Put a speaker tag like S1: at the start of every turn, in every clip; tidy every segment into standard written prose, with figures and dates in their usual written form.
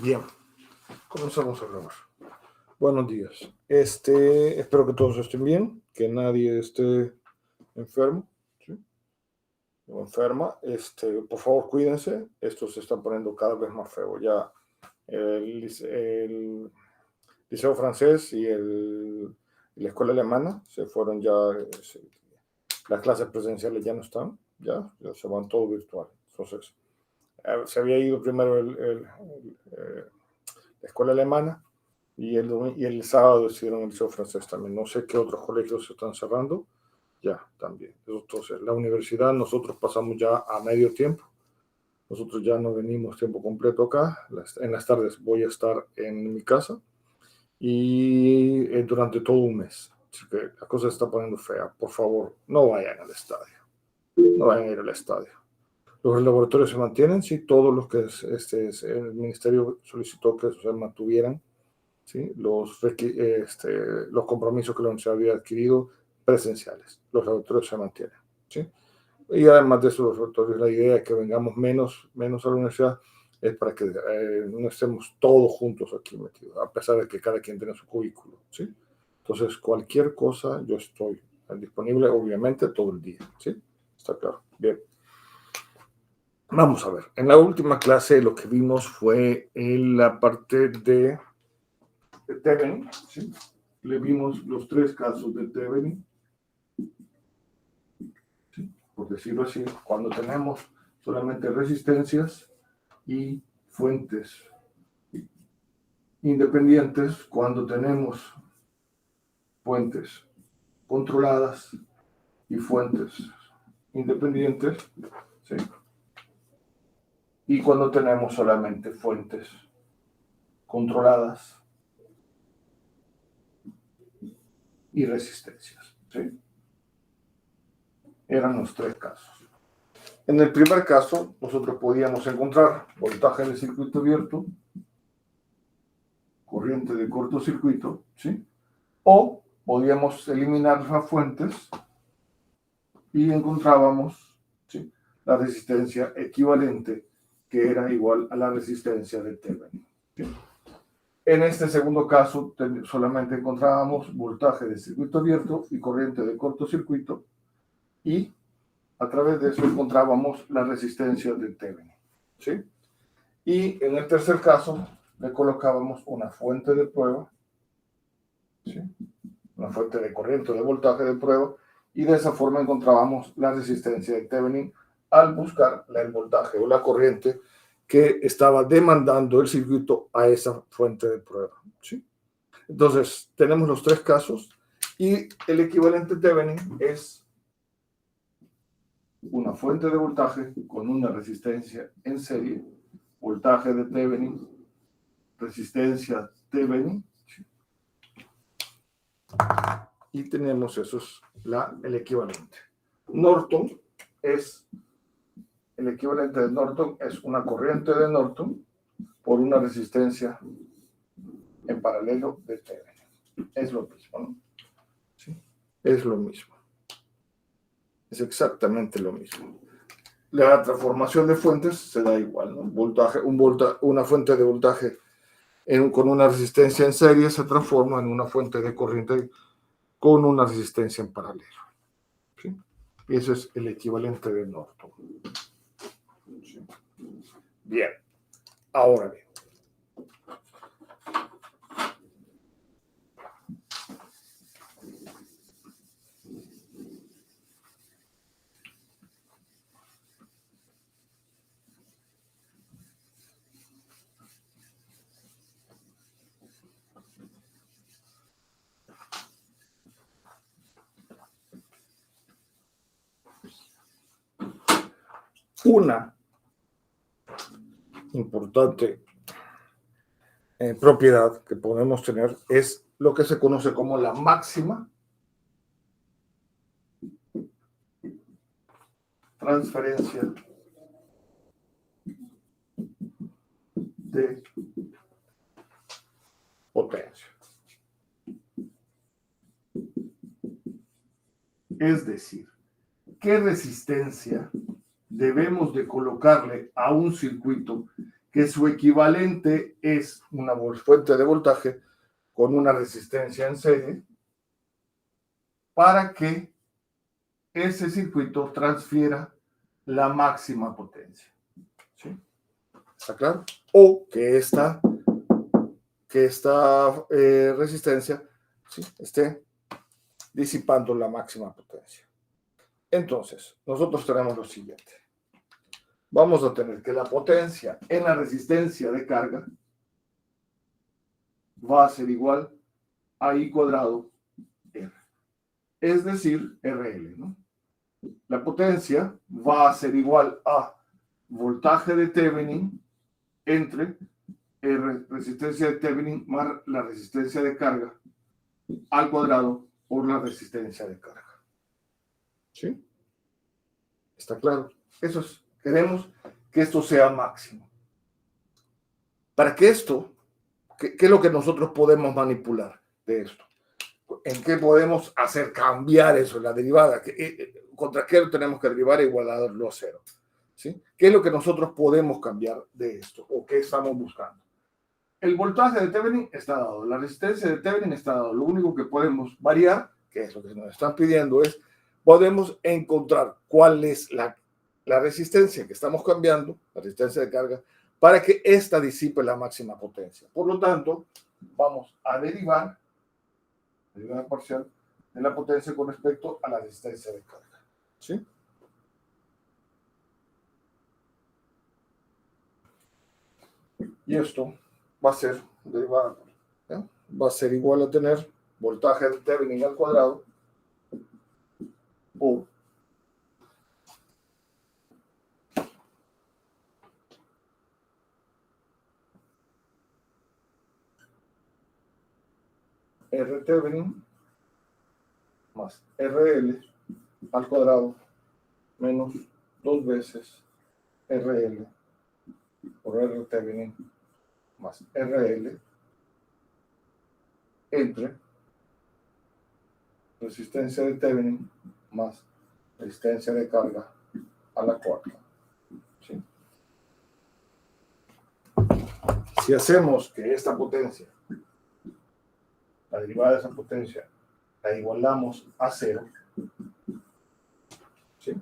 S1: Bien, comenzamos a grabar. Buenos días. Espero que todos estén bien, que nadie esté enfermo, ¿sí? O enferma. Por favor, cuídense. Esto se está poniendo cada vez más feo. Ya el liceo francés y la escuela alemana se fueron ya. Las clases presenciales ya no están, ya se van todo virtual. Entonces, se había ido primero la escuela alemana y el sábado decidieron el liceo francés también. No sé qué otros colegios se están cerrando, ya también. Entonces, la universidad, nosotros pasamos ya a medio tiempo. Nosotros ya no venimos tiempo completo acá. En las tardes voy a estar en mi casa y durante todo un mes. Así que la cosa se está poniendo fea. Por favor, no vayan al estadio. No vayan a ir al estadio. Los laboratorios se mantienen, sí, todos los que el ministerio solicitó que se mantuvieran, ¿sí? Los compromisos que la universidad había adquirido presenciales. Los laboratorios se mantienen, ¿sí? Y además de eso, los laboratorios, la idea de que vengamos menos a la universidad es para que no estemos todos juntos aquí metidos, a pesar de que cada quien tiene su cubículo, ¿sí? Entonces, cualquier cosa, yo estoy disponible, obviamente, todo el día, ¿sí? Está claro. Bien. Vamos a ver, en la última clase lo que vimos fue en la parte de Thevenin, ¿sí? Le vimos los tres casos de Thevenin, ¿sí? Por decirlo así, cuando tenemos solamente resistencias y fuentes independientes, cuando tenemos fuentes controladas y fuentes independientes, ¿sí? Y cuando tenemos solamente fuentes controladas y resistencias, ¿sí? Eran los tres casos. En el primer caso, nosotros podíamos encontrar voltaje de circuito abierto, corriente de cortocircuito, ¿sí? O podíamos eliminar las fuentes y encontrábamos, ¿sí?, la resistencia equivalente, que era igual a la resistencia de Thevenin, ¿sí? En este segundo caso, solamente encontrábamos voltaje de circuito abierto y corriente de cortocircuito, y a través de eso encontrábamos la resistencia de Thevenin, ¿sí? Y en el tercer caso le colocábamos una fuente de prueba, ¿sí?, una fuente de corriente de voltaje de prueba, y de esa forma encontrábamos la resistencia de Thevenin al buscar el voltaje o la corriente que estaba demandando el circuito a esa fuente de prueba, ¿sí? Entonces, tenemos los tres casos y el equivalente Thevenin es una fuente de voltaje con una resistencia en serie, voltaje de Thevenin, resistencia Thevenin, y tenemos eso es el equivalente. Norton es el equivalente de Norton, es una corriente de Norton por una resistencia en paralelo de Thevenin. Es lo mismo, ¿no? Sí, es lo mismo. Es exactamente lo mismo. La transformación de fuentes se da igual, ¿no? Una fuente de voltaje con una resistencia en serie se transforma en una fuente de corriente con una resistencia en paralelo, ¿sí? Y ese es el equivalente de Norton, ¿sí? Bien, ahora bien. Una importante propiedad que podemos tener es lo que se conoce como la máxima transferencia de potencia. Es decir, ¿qué resistencia debemos de colocarle a un circuito que su equivalente es una fuente de voltaje con una resistencia en serie para que ese circuito transfiera la máxima potencia. ¿Sí? ¿Está claro? O que esta resistencia, ¿sí?, esté disipando la máxima potencia. Entonces, nosotros tenemos lo siguiente. Vamos a tener que la potencia en la resistencia de carga va a ser igual a I cuadrado R. Es decir, RL, ¿no? La potencia va a ser igual a voltaje de Thevenin entre R, resistencia de Thevenin más la resistencia de carga al cuadrado por la resistencia de carga. ¿Sí? ¿Está claro? Eso es, queremos que esto sea máximo. Para que esto, ¿qué es lo que nosotros podemos manipular de esto? ¿En qué podemos hacer cambiar eso, la derivada? ¿Contra qué lo tenemos que derivar e igualarlo a cero? ¿Sí? ¿Qué es lo que nosotros podemos cambiar de esto? ¿O qué estamos buscando? El voltaje de Thevenin está dado, la resistencia de Thevenin está dado. Lo único que podemos variar, que es lo que nos están pidiendo, es podemos encontrar cuál es la resistencia que estamos cambiando, la resistencia de carga, para que ésta disipe la máxima potencia. Por lo tanto, vamos a derivar parcial de la potencia con respecto a la resistencia de carga. ¿Sí? Y esto va a ser derivada, ¿eh? Va a ser igual a tener voltaje de Thevenin al cuadrado o R Thevenin más RL al cuadrado menos 2 veces RL por R Thevenin más RL entre resistencia de Thevenin más resistencia de carga a la cuarta. ¿Sí? Si hacemos que esta potencia, la derivada de esa potencia, la igualamos a cero, ¿sí?,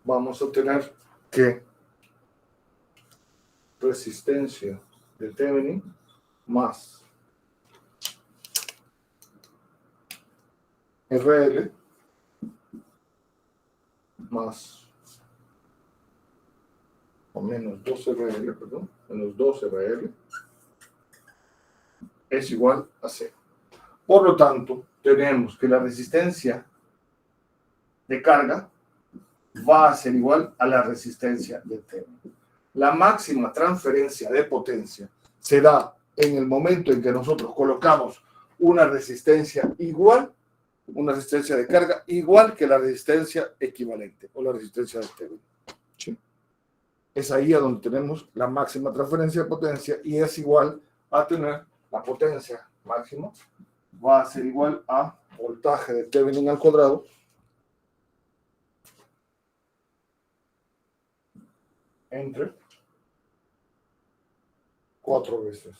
S1: vamos a tener que resistencia de Thevenin más RL más o menos 2RL, perdón, menos 2RL es igual a 0. Por lo tanto, tenemos que la resistencia de carga va a ser igual a la resistencia de Thevenin. La máxima transferencia de potencia se da en el momento en que nosotros colocamos una resistencia igual, una resistencia de carga igual que la resistencia equivalente o la resistencia de Thevenin. ¿Sí? Es ahí a donde tenemos la máxima transferencia de potencia y es igual a tener la potencia máxima va a ser igual a voltaje de Thevenin al cuadrado entre 4 veces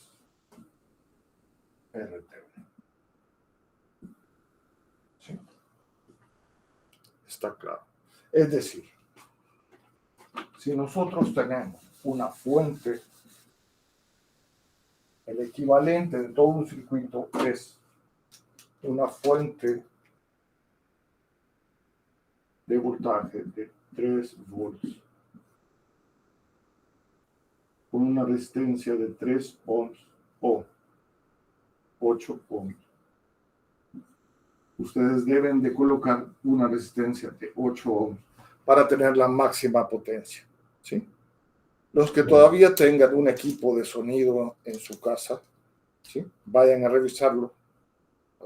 S1: R Thevenin. ¿Sí? Está claro. Es decir, si nosotros tenemos una fuente, el equivalente de todo un circuito es una fuente de voltaje de 3 volts con una resistencia de 3 ohms o 8 ohms. Ustedes deben de colocar una resistencia de 8 ohms para tener la máxima potencia. ¿Sí? Los que todavía tengan un equipo de sonido en su casa, ¿sí?, vayan a revisarlo,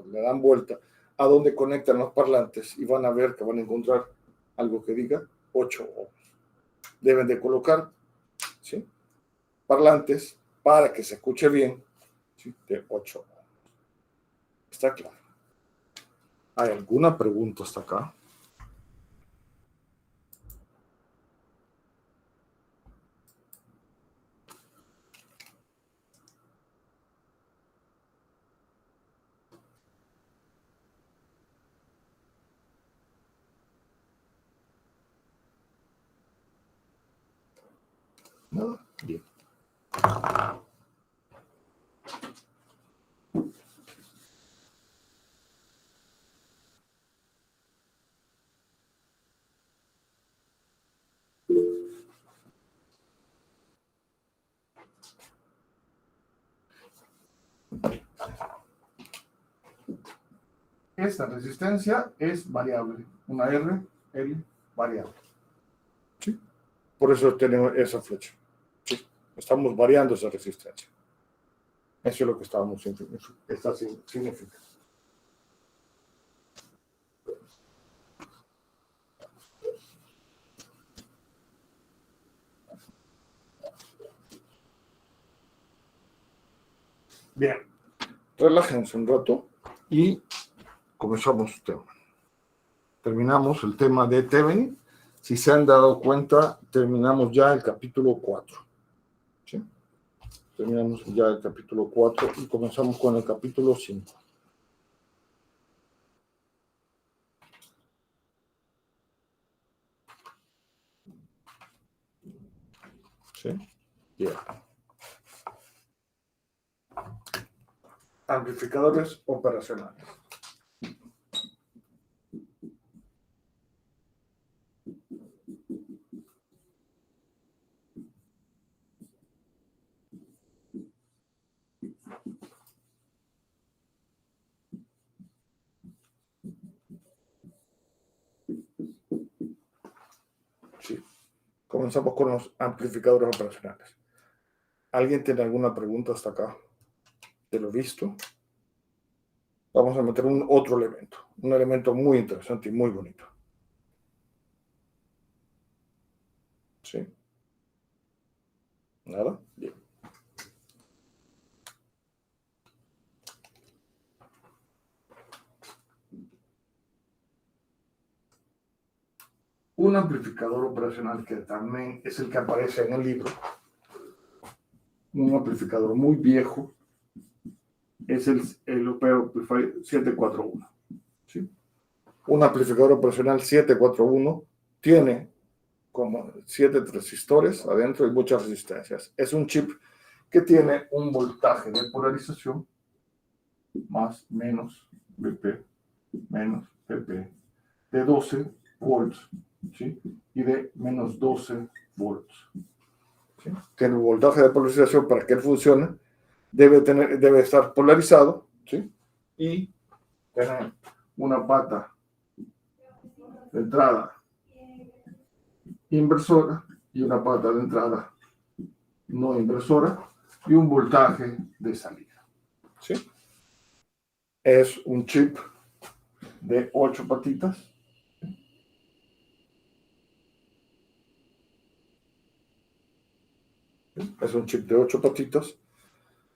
S1: le dan vuelta, a donde conectan los parlantes y van a ver que van a encontrar algo que diga 8 ohms. Deben de colocar, ¿sí?, parlantes para que se escuche bien, ¿sí?, de 8 ohms. ¿Está claro? ¿Hay alguna pregunta hasta acá? ¿Nada? Bien. Esta resistencia es variable, una R, L variable. ¿Sí? Por eso tenemos esa flecha. ¿Sí? Estamos variando esa resistencia. Eso es lo que está significando. Bien, relájense un rato y comenzamos el tema. Terminamos el tema de Thevenin. Si se han dado cuenta, terminamos ya el capítulo 4. ¿Sí? Terminamos ya el capítulo 4 y comenzamos con el capítulo 5. ¿Sí? Bien. Amplificadores operacionales. Sí. Comenzamos con los amplificadores operacionales. ¿Alguien tiene alguna pregunta hasta acá de lo visto? Vamos a meter otro elemento, un elemento muy interesante y muy bonito. ¿Sí? ¿Nada? Bien. Un amplificador operacional que también es el que aparece en el libro, un amplificador muy viejo, es el Amplifier 741. ¿Sí? Un amplificador operacional 741 tiene como 7 transistores adentro y muchas resistencias. Es un chip que tiene un voltaje de polarización más menos BP menos PP de 12 volts, ¿sí?, y de menos 12 volts. ¿Sí? Tiene un voltaje de polarización. Para que él funcione debe estar polarizado, ¿sí?, y tener una pata de entrada inversora y una pata de entrada no inversora y un voltaje de salida. ¿Sí? Es un chip de 8 patitas. Es un chip de 8 patitas.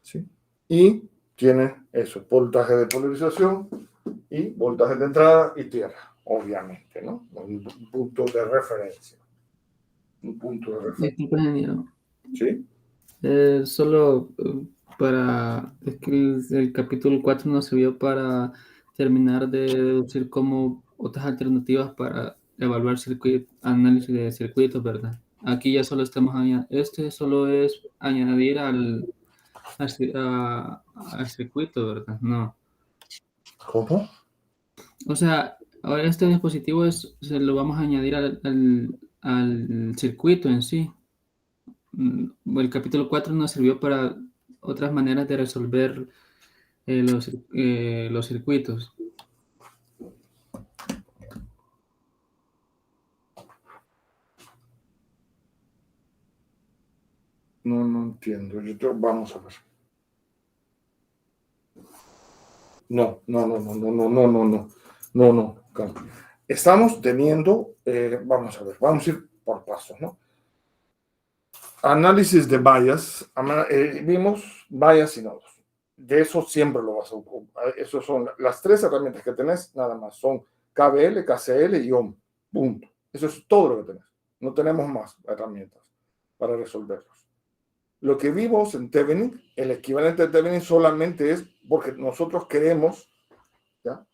S1: ¿Sí? Y tiene eso, voltaje de polarización y voltaje de entrada y tierra, obviamente, ¿no? Un punto de referencia. Un punto de referencia. ¿Sí?
S2: Solo es que el capítulo 4 nos sirvió para terminar de deducir como otras alternativas para evaluar análisis de circuitos, ¿verdad? Aquí ya solo estamos este solo es añadir al circuito, ¿verdad? No.
S1: ¿Cómo?
S2: O sea, ahora este dispositivo se lo vamos a añadir al circuito en sí. El capítulo 4 nos sirvió para otras maneras de resolver los circuitos.
S1: No entiendo. Vamos a ver. No. Estamos teniendo, vamos a ver, vamos a ir por pasos, ¿no? Análisis de bias, vimos bias y nodos. De eso siempre lo vas a ocupar. Esas son las tres herramientas que tenés, nada más. Son KVL, KCL y OM. Punto. Eso es todo lo que tenés. No tenemos más herramientas para resolverlos. Lo que vimos en Thevenin, el equivalente de Thevenin solamente es porque nosotros queremos, ¿ya?,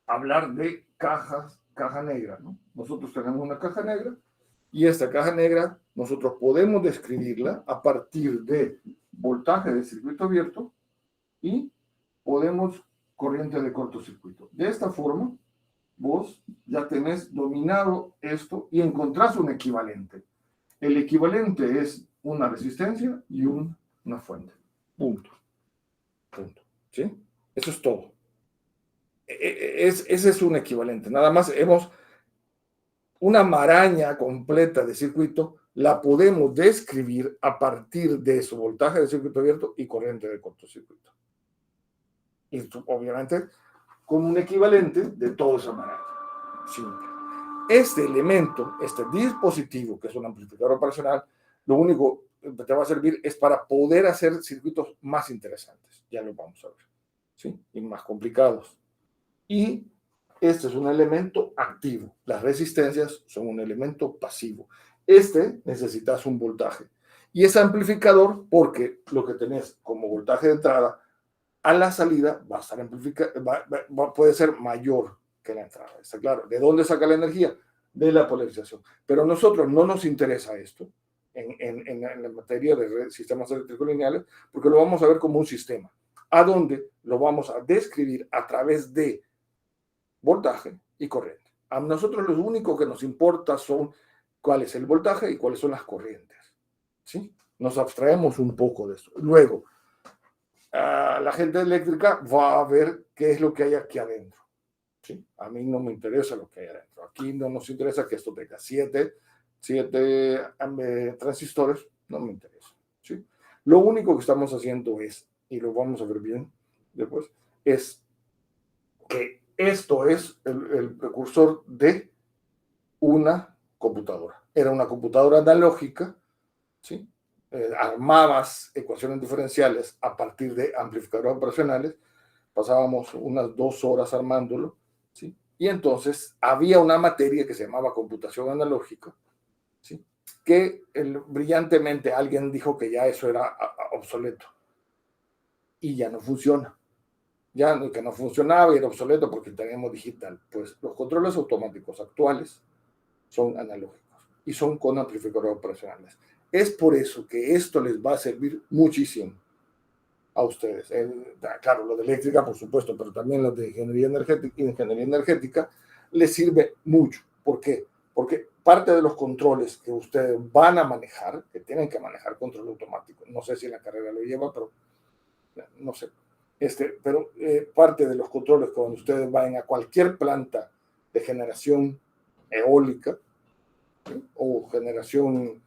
S1: hablar de caja negra, ¿no? Nosotros tenemos una caja negra y esta caja negra nosotros podemos describirla a partir de voltaje de circuito abierto y podemos corriente de cortocircuito. De esta forma, vos ya tenés dominado esto y encontrás un equivalente. El equivalente es una resistencia y una fuente. Punto. ¿Sí? Eso es todo. Ese es un equivalente. Nada más hemos una maraña completa de circuito, la podemos describir a partir de su voltaje de circuito abierto y corriente de cortocircuito. Y obviamente con un equivalente de toda esa maraña. Simple. Este elemento, este dispositivo, que es un amplificador operacional, lo único que te va a servir es para poder hacer circuitos más interesantes. Ya lo vamos a ver. ¿Sí? Y más complicados. Y este es un elemento activo. Las resistencias son un elemento pasivo. Necesitas un voltaje. Y es amplificador porque lo que tenés como voltaje de entrada a la salida va a estar amplificado, puede ser mayor que la entrada. ¿Está claro? ¿De dónde saca la energía? De la polarización. Pero a nosotros no nos interesa esto en la materia de sistemas eléctricos lineales porque lo vamos a ver como un sistema, a donde lo vamos a describir a través de voltaje y corriente. A nosotros lo único que nos importa son cuál es el voltaje y cuáles son las corrientes. ¿Sí? Nos abstraemos un poco de eso. Luego, la gente eléctrica va a ver qué es lo que hay aquí adentro. ¿Sí? A mí no me interesa lo que hay adentro. Aquí no nos interesa que esto tenga 7 transistores, no me interesa. ¿Sí? Lo único que estamos haciendo es, y lo vamos a ver bien después, es que esto es el precursor de una computadora. Era una computadora analógica, ¿sí? Armabas ecuaciones diferenciales a partir de amplificadores operacionales, pasábamos unas 2 horas armándolo, ¿sí? Y entonces había una materia que se llamaba computación analógica, ¿sí?, que brillantemente alguien dijo que ya eso era obsoleto y ya no funciona. Ya que no funcionaba y era obsoleto porque teníamos digital. Pues los controles automáticos actuales son analógicos y son con amplificadores operacionales. Es por eso que esto les va a servir muchísimo a ustedes. Claro, lo de eléctrica, por supuesto, pero también lo de ingeniería energética les sirve mucho. ¿Por qué? Porque parte de los controles que ustedes van a manejar, que tienen que manejar control automático, no sé si en la carrera lo lleva, pero no sé. Pero parte de los controles que cuando ustedes vayan a cualquier planta de generación eólica, ¿sí?, o generación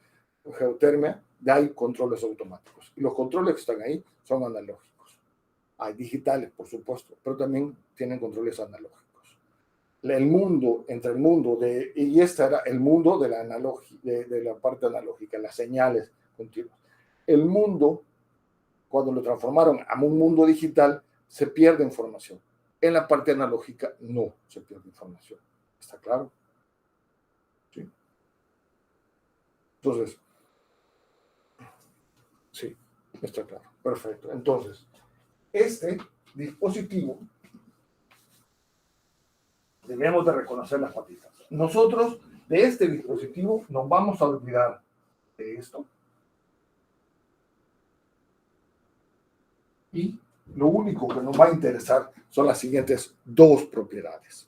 S1: geotermia, hay controles automáticos. Y los controles que están ahí son analógicos. Hay digitales, por supuesto, pero también tienen controles analógicos. Y este era el mundo de la parte analógica, las señales continuas. El mundo, cuando lo transformaron a un mundo digital, se pierde información. En la parte analógica no se pierde información. ¿Está claro? ¿Sí? Entonces, sí, está claro. Perfecto. Entonces, este dispositivo, debemos de reconocer las patitas. Nosotros, de este dispositivo, nos vamos a olvidar de esto. Y lo único que nos va a interesar son las siguientes 2 propiedades.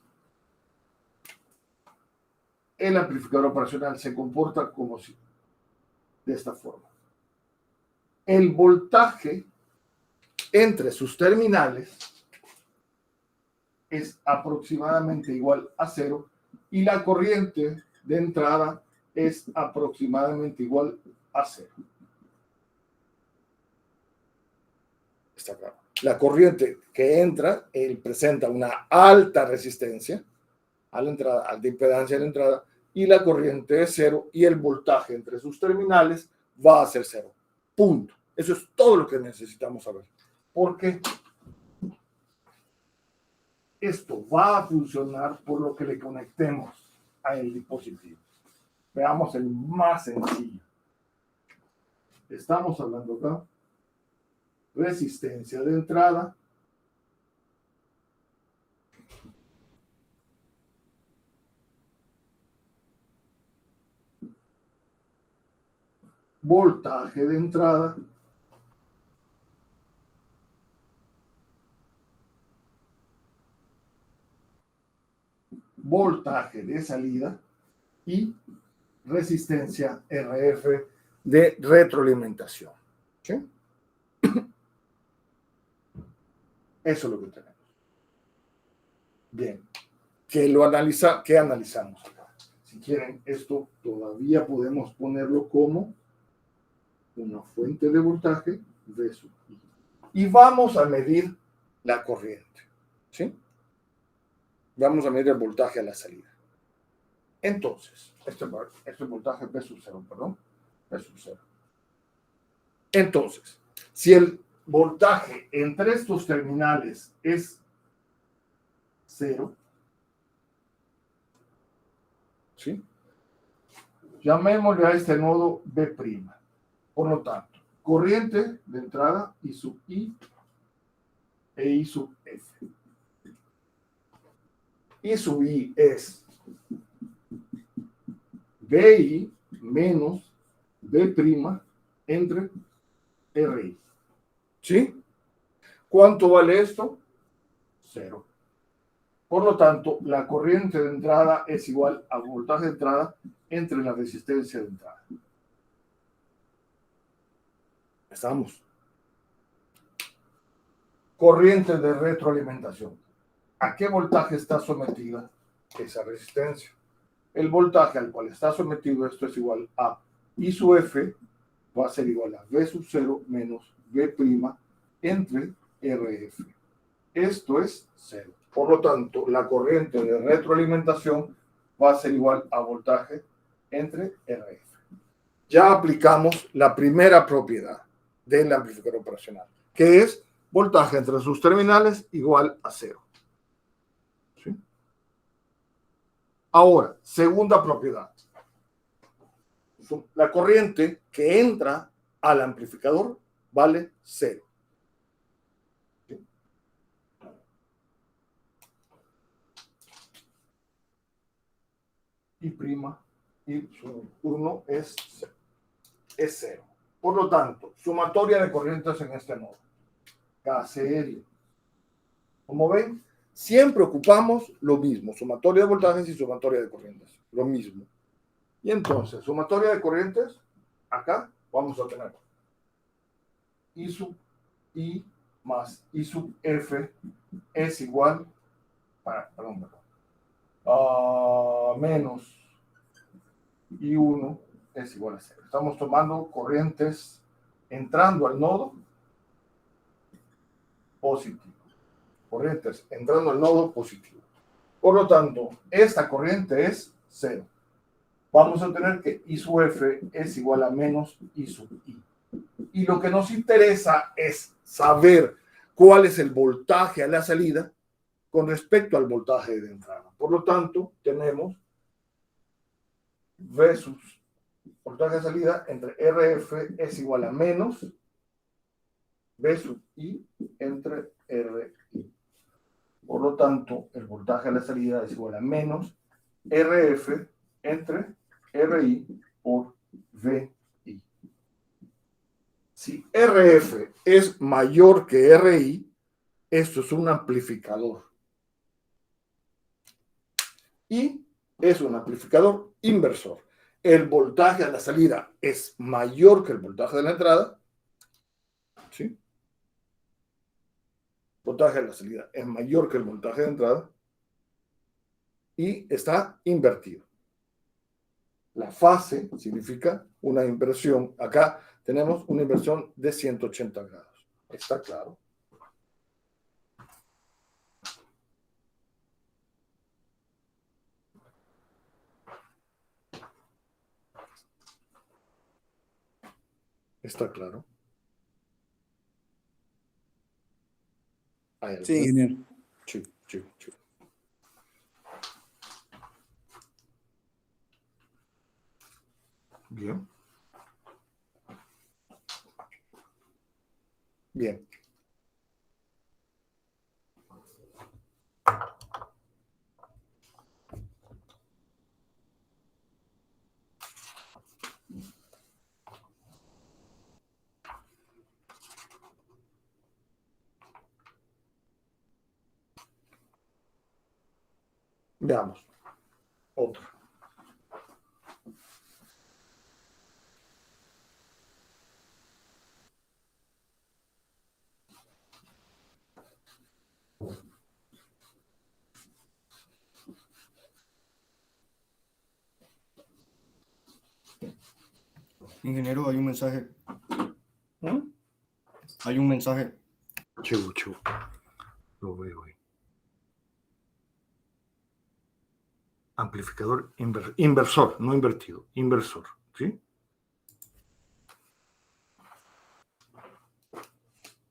S1: El amplificador operacional se comporta como si, de esta forma. El voltaje entre sus terminales es aproximadamente igual a 0 y la corriente de entrada es aproximadamente igual a 0. Está claro. La corriente que entra, él presenta una alta resistencia a la entrada, alta impedancia a la entrada, y la corriente es cero y el voltaje entre sus terminales va a ser cero. Punto. Eso es todo lo que necesitamos saber. Porque esto va a funcionar por lo que le conectemos al dispositivo. Veamos el más sencillo. Estamos hablando acá. Resistencia de entrada. Voltaje de entrada. Voltaje de salida y resistencia RF de retroalimentación. ¿Sí? Eso es lo que tenemos. Bien. ¿Qué analizamos acá? Si quieren, esto todavía podemos ponerlo como una fuente de voltaje V sub I. Y vamos a medir la corriente. ¿Sí? Vamos a medir el voltaje a la salida. Entonces, este voltaje V sub 0, perdón, V sub 0. Entonces, si el voltaje entre estos terminales es 0, ¿sí? Llamémosle a este nodo B'. Por lo tanto, corriente de entrada I sub I e I sub F. I sub I es BI menos B' entre RI. ¿Sí? ¿Cuánto vale esto? 0. Por lo tanto, la corriente de entrada es igual a voltaje de entrada entre la resistencia de entrada. ¿Estamos? Corriente de retroalimentación. ¿A qué voltaje está sometida esa resistencia? El voltaje al cual está sometido esto es igual a I sub F, va a ser igual a V sub 0 menos V' entre RF. Esto es 0. Por lo tanto, la corriente de retroalimentación va a ser igual a voltaje entre RF. Ya aplicamos la primera propiedad del amplificador operacional, que es voltaje entre sus terminales igual a 0. ¿Sí? Ahora, segunda propiedad. La corriente que entra al amplificador vale 0. ¿Sí? Y prima y su 1 es 0. Por lo tanto, sumatoria de corrientes en este nodo. KCL. Como ven, siempre ocupamos lo mismo, sumatoria de voltajes y sumatoria de corrientes. Lo mismo. Y entonces, sumatoria de corrientes, acá vamos a tener I sub I más I sub F es igual, menos I1 es igual a 0. Estamos tomando corrientes entrando al nodo positivo. Corrientes entrando al nodo positivo. Por lo tanto, esta corriente es 0. Vamos a tener que I sub F es igual a menos I sub I. Y lo que nos interesa es saber cuál es el voltaje a la salida con respecto al voltaje de entrada. Por lo tanto, tenemos versus voltaje de salida entre RF es igual a menos V sub I entre RI. Por lo tanto, el voltaje a la salida es igual a menos RF entre RI por VI. Si RF es mayor que RI, esto es un amplificador. Y es un amplificador inversor. El voltaje a la salida es mayor que el voltaje de la entrada. ¿Sí? El voltaje a la salida es mayor que el voltaje de entrada. Y está invertido. La fase significa una inversión. Acá tenemos una inversión de 180 grados. ¿Está claro? ¿Está claro?
S3: Sí, ingeniero.
S1: Sí. Bien. Veamos. Otra.
S3: Ingeniero, hay un mensaje.
S1: ¿Mm?
S3: Hay un mensaje.
S1: Chivo. Lo veo ahí. Amplificador inversor, no invertido, inversor, ¿sí?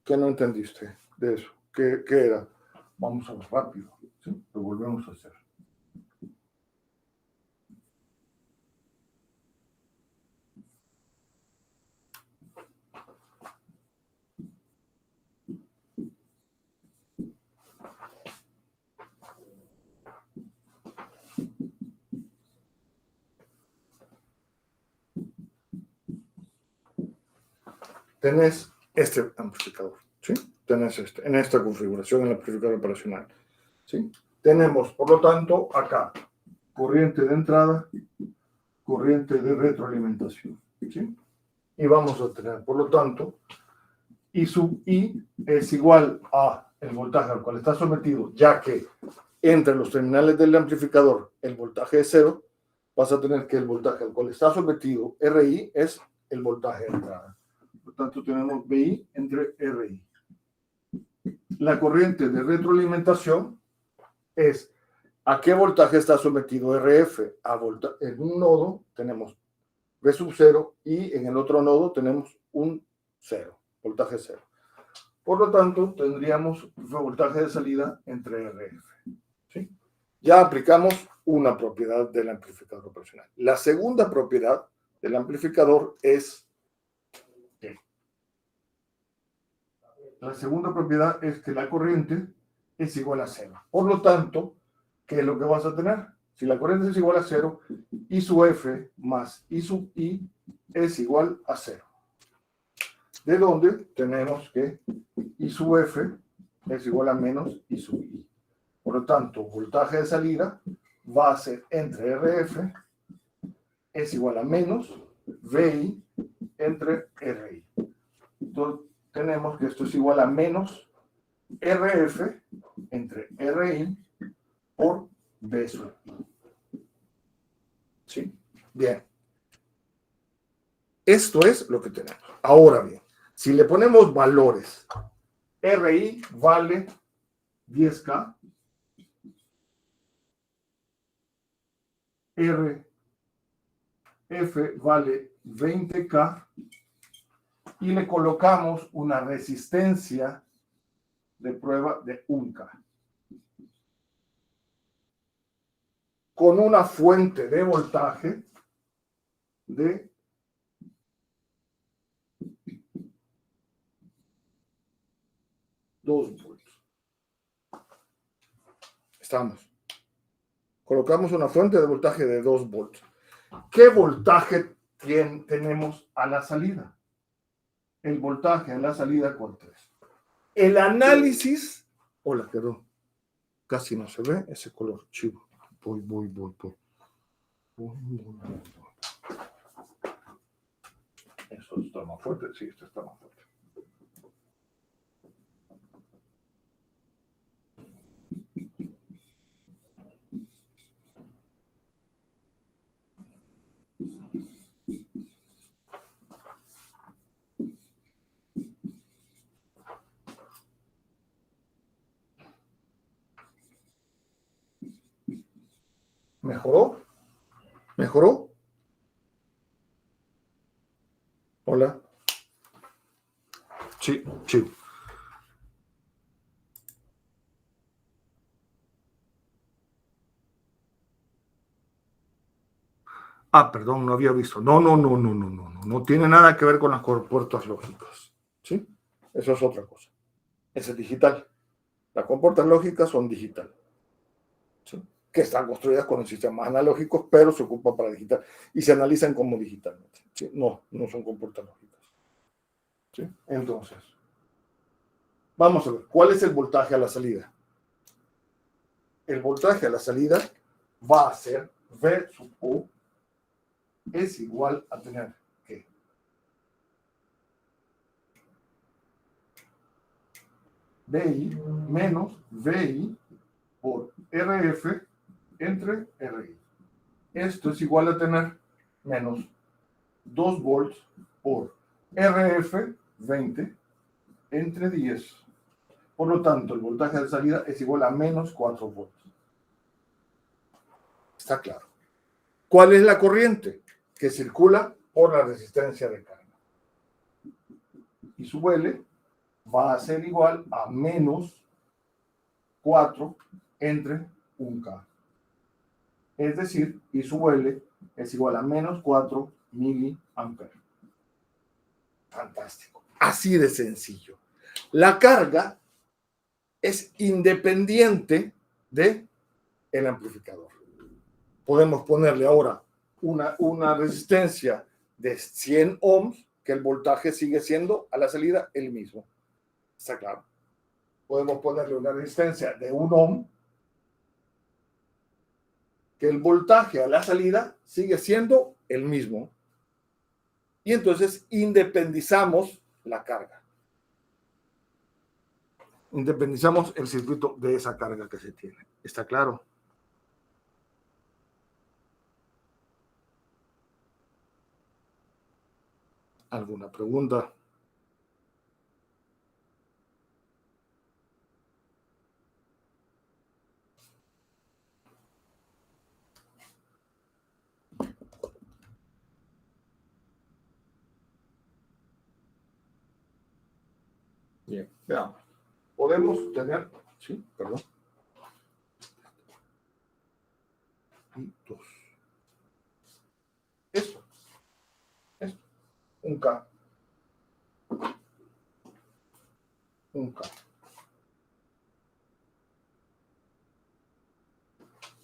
S1: ¿Qué no entendiste de eso? ¿Qué era? Vamos a ver rápido, ¿sí? Lo volvemos a hacer. Tenés este amplificador, ¿sí? Tenés este, en esta configuración, el amplificador operacional, ¿sí? Tenemos, por lo tanto, acá, corriente de entrada, corriente de retroalimentación, ¿sí? Y vamos a tener, por lo tanto, I sub I es igual a el voltaje al cual está sometido, ya que entre los terminales del amplificador el voltaje es cero, vas a tener que el voltaje al cual está sometido, RI, es el voltaje de entrada. Por tanto, tenemos BI entre RI. La corriente de retroalimentación es a qué voltaje está sometido RF. En un nodo tenemos V sub 0 y en el otro nodo tenemos un 0, voltaje 0. Por lo tanto, tendríamos voltaje de salida entre RF. ¿Sí? Ya aplicamos una propiedad del amplificador operacional. La segunda propiedad del amplificador es ¿qué? La segunda propiedad es que la corriente es igual a 0. Por lo tanto, ¿qué es lo que vas a tener? Si la corriente es igual a 0, I sub F más I sub I es igual a 0. De donde tenemos que I sub F es igual a menos I sub I. Por lo tanto, voltaje de salida va a ser entre RF es igual a menos VI entre RI. Entonces, tenemos que esto es igual a menos RF entre RI por V sub I. ¿Sí? Bien. Esto es lo que tenemos. Ahora bien, si le ponemos valores, RI vale 10K, RF vale 20K y le colocamos una resistencia de prueba de 1K. Con una fuente de voltaje de 2 volts. Estamos. Colocamos una fuente de voltaje de 2 volts. ¿Qué voltaje tenemos a la salida? El voltaje a la salida, ¿cuánto es? El análisis... Hola, perdón. Casi no se ve ese color chivo. Voy. Eso está más fuerte. Sí, esto está más fuerte. ¿Mejoró? ¿Mejoró? Hola. Sí, sí. Ah, perdón, no había visto. No tiene nada que ver con las compuertas lógicas. ¿Sí? Eso es otra cosa. Ese es digital. Las compuertas lógicas son digital. ¿Sí? Que están construidas con sistemas analógicos, pero se ocupan para digital y se analizan como digitalmente. ¿Sí? No son compuertas lógicas. ¿Sí? Entonces, vamos a ver, ¿cuál es el voltaje a la salida? El voltaje a la salida va a ser V sub U es igual a tener que VI menos VI por RF entre RI. Esto es igual a tener menos 2 volts por RF 20 entre 10. Por lo tanto, el voltaje de salida es igual a menos 4 volts. Está claro. ¿Cuál es la corriente? Que circula por la resistencia de carga. Y su L va a ser igual a menos 4 entre 1K. Es decir, I sub L es igual a menos 4 miliamperes. Fantástico. Así de sencillo. La carga es independiente del amplificador. Podemos ponerle ahora una resistencia de 100 ohms, que el voltaje sigue siendo a la salida el mismo. ¿Está claro? Podemos ponerle una resistencia de 1 ohm, que el voltaje a la salida sigue siendo el mismo. Y entonces independizamos la carga. Independizamos el circuito de esa carga que se tiene. ¿Está claro? ¿Alguna pregunta? Bien, veamos. Podemos tener, sí, perdón. Y 2. Esto. Un K. Un K.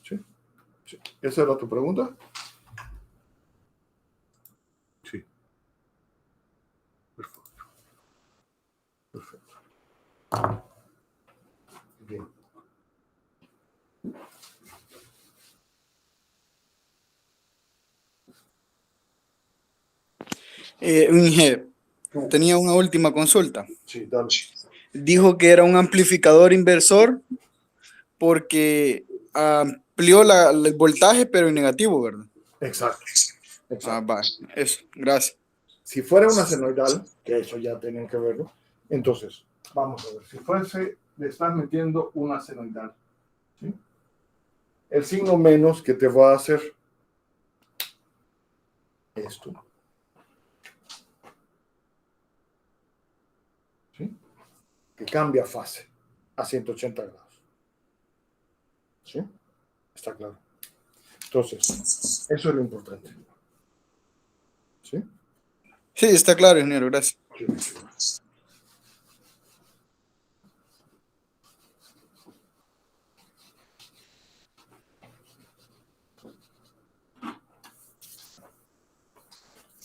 S1: ¿Sí? Sí. ¿Esa era tu pregunta? Sí. Perfecto. Perfecto. Bien.
S4: Inge, tenía una última consulta.
S1: Sí, dale.
S4: Dijo que era un amplificador inversor porque amplió el voltaje, pero en negativo, ¿verdad?
S1: Exacto. Exacto.
S4: Va, eso, gracias.
S1: Si fuera una senoidal, que eso ya tienen que verlo, entonces, vamos a ver, si fuese, le estás metiendo una senoidal, ¿sí? El signo menos que te va a hacer esto, ¿sí? Que cambia fase a 180 grados, ¿sí? Está claro. Entonces, eso es lo importante, ¿sí?
S4: Sí, está claro, ingeniero, gracias.
S1: Sí.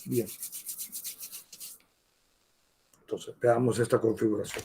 S1: Bien. Entonces, veamos esta configuración.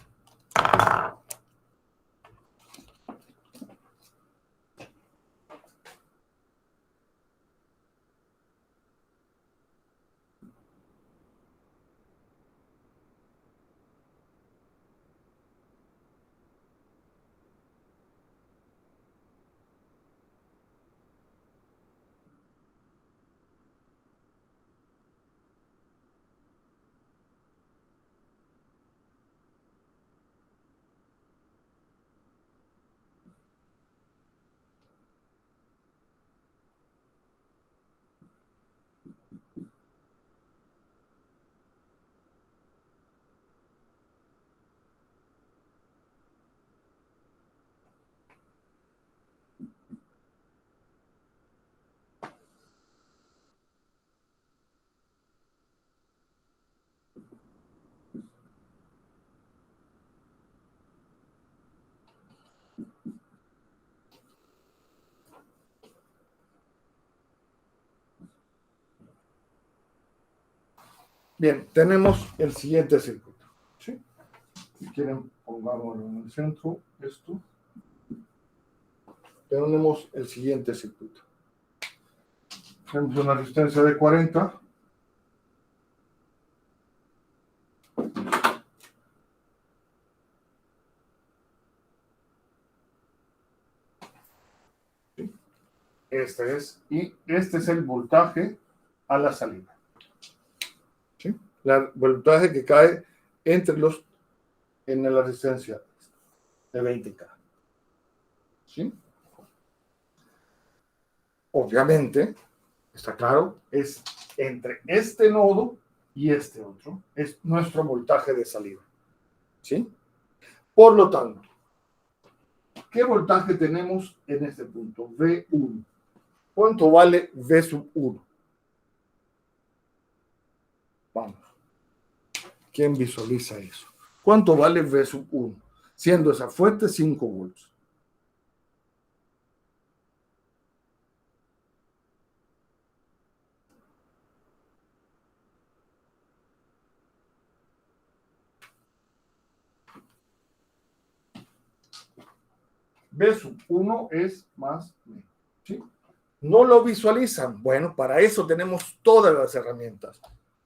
S1: Bien, tenemos el siguiente circuito. ¿Sí? Si quieren, pongámoslo en el centro, esto. Tenemos el siguiente circuito. Tenemos una resistencia de 40. Este es el voltaje a la salida. ¿Sí? El voltaje que cae en la resistencia de 20K. ¿Sí? Obviamente, está claro, es entre este nodo y este otro. Es nuestro voltaje de salida. ¿Sí? Por lo tanto, ¿qué voltaje tenemos en este punto? V1. ¿Cuánto vale V sub 1? Vamos. ¿Quién visualiza eso? ¿Cuánto vale V sub 1? Siendo esa fuente 5 volts. V sub 1 es más menos. ¿Sí? ¿No lo visualizan? Bueno, para eso tenemos todas las herramientas.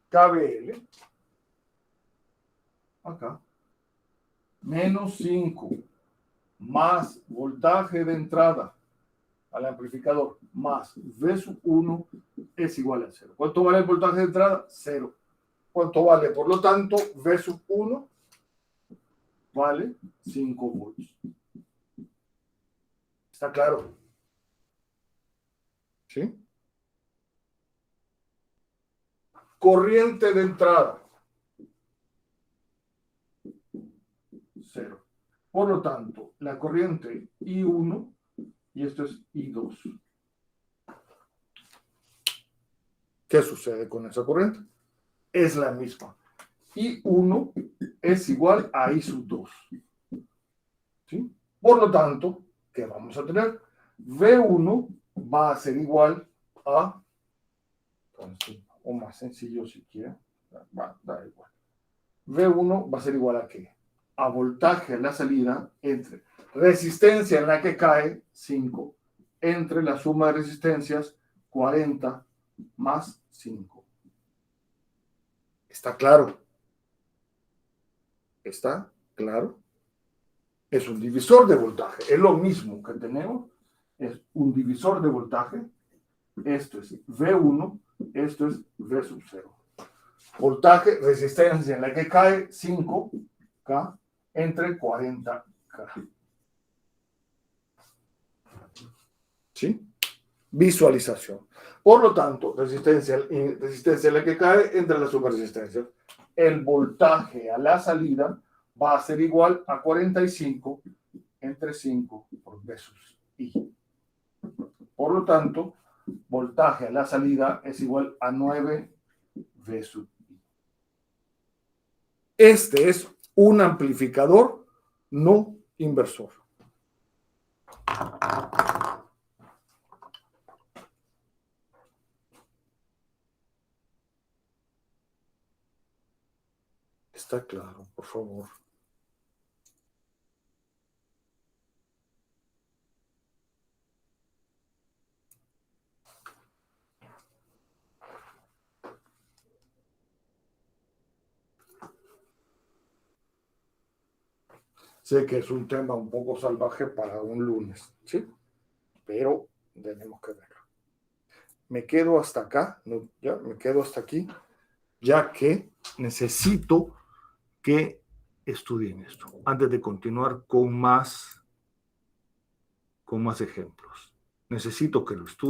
S1: KVL. Acá. Menos 5. Más voltaje de entrada al amplificador más V sub 1 es igual a 0. ¿Cuánto vale el voltaje de entrada? 0. ¿Cuánto vale? Por lo tanto, V sub 1 vale 5 volts. ¿Está claro? ¿Sí? Corriente de entrada. 0. Por lo tanto, la corriente I1 y esto es I2. ¿Qué sucede con esa corriente? Es la misma. I1 es igual a I sub 2. ¿Sí? Por lo tanto, ¿qué vamos a tener? V1 va a ser igual a, o más sencillo si quieren, da igual. V1 va a ser igual a ¿qué? A voltaje en la salida entre resistencia en la que cae 5 entre la suma de resistencias 40 más 5. ¿Está claro? ¿Está claro? Es un divisor de voltaje. Es lo mismo que tenemos. Es un divisor de voltaje. Esto es V1, esto es V sub 0. Voltaje, resistencia en la que cae 5K entre 40K. ¿Sí? Visualización. Por lo tanto, resistencia en la que cae entre las subresistencias. El voltaje a la salida va a ser igual a 45 entre 5 por V sub I. Por lo tanto, voltaje a la salida es igual a 9 V sub I. Este es un amplificador no inversor. Está claro, por favor. Sé que es un tema un poco salvaje para un lunes, ¿sí? Pero tenemos que verlo. Me quedo hasta acá, no, ya me quedo hasta aquí, ya que necesito que estudien esto antes de continuar con más ejemplos. Necesito que lo estudien.